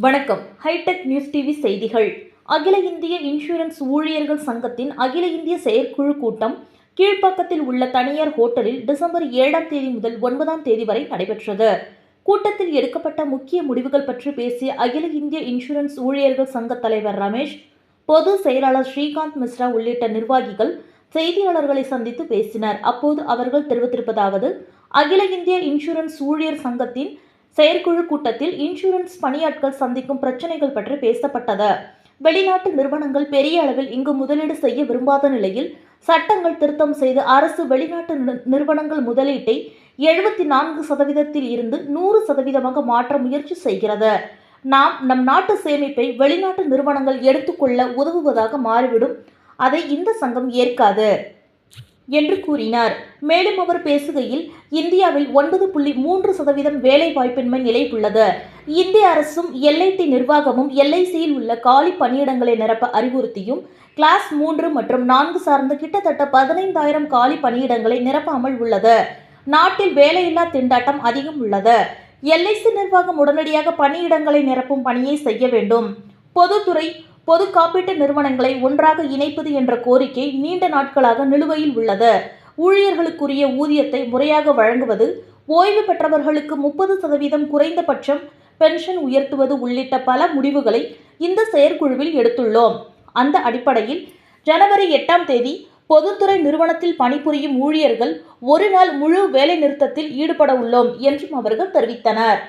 வணக்கம். Hitech news TV செய்திகள். அகில இந்திய இன்சூரன்ஸ் ஊழியர்கள் சங்கத்தின் அகில இந்திய செயற்குழு கூட்டம் கீழ்ப்பாக்கத்தில் உள்ள தனியார் ஹோட்டலில் டிசம்பர் 7ஆம் தேதி முதல் 9ஆம் தேதி வரை நடைபெற்றது. கூட்டத்தில் எடுக்கப்பட்ட முக்கிய முடிவுகள் பற்றி பேசிய அகில இந்திய இன்சூரன்ஸ் ஊழியர்கள் சங்க தலைவர் ரமேஷ், பொதுச் செயலாளர் ஸ்ரீகாந்த் மிஸ்ரா உள்ளிட்ட நிர்வாகிகள் செய்தியாளர்களை சந்தித்து பேசினர். அப்போது அவர்கள் தெரிவித்திருப்பதாவது: அகில இந்திய இன்சூரன்ஸ் ஊழியர் சங்கத்தின் செயற்குழு கூட்டத்தில் இன்சூரன்ஸ் பணியாட்கள் சந்திக்கும் பிரச்சனைகள் பற்றி பேசப்பட்டது. வெளிநாட்டு நிறுவனங்கள் பெரிய அளவில் இங்கு முதலீடு செய்ய விரும்பாத நிலையில் சட்டங்கள் திருத்தம் செய்து அரசு வெளிநாட்டு நிறுவனங்கள் முதலீட்டை 74% இருந்து 100% மாற்ற முயற்சி செய்கிறது. நம் நாட்டு சேமிப்பை வெளிநாட்டு நிறுவனங்கள் எடுத்துக்கொள்ள உதவுவதாக மாறிவிடும். அதை இந்த சங்கம் ஏற்காது என்று கூறினார். மேலும் அவர் பேசுகையில், இந்தியாவில் 9.3% வேலை வாய்ப்பின்மை நிலை உள்ளது. இந்திய அரசும் எல்ஐடி நிர்வாகமும் எல்ஐசியில் உள்ள காலி பணியிடங்களை நிரப்ப அறிவுறுத்தியும் கிளாஸ் 3 மற்றும் 4 சார்ந்த கிட்டத்தட்ட 15,000 காலி பணியிடங்களை நிரப்பாமல் உள்ளது. நாட்டில் வேலையில்லா திண்டாட்டம் அதிகம் உள்ளது. எல்ஐசி நிர்வாகம் உடனடியாக பணியிடங்களை நிரப்பும் பணியை செய்ய வேண்டும். பொது காப்பீட்டு நிறுவனங்களை ஒன்றாக இணைப்பது என்ற கோரிக்கை நீண்ட நாட்களாக நிலுவையில் உள்ளது. ஊழியர்களுக்குரிய ஊதியத்தை முறையாக வழங்குவது, ஓய்வு பெற்றவர்களுக்கு 30% குறைந்தபட்சம் பென்ஷன் உயர்த்துவது உள்ளிட்ட பல முடிவுகளை இந்த செயற்குழுவில் எடுத்துள்ளோம். அந்த அடிப்படையில் ஜனவரி 8ஆம் தேதி பொதுத்துறை நிறுவனத்தில் பணிபுரியும் ஊழியர்கள் ஒரு நாள் முழு வேலை நிறுத்தத்தில் ஈடுபட உள்ளோம் என்றும் அவர்கள் தெரிவித்தனர்.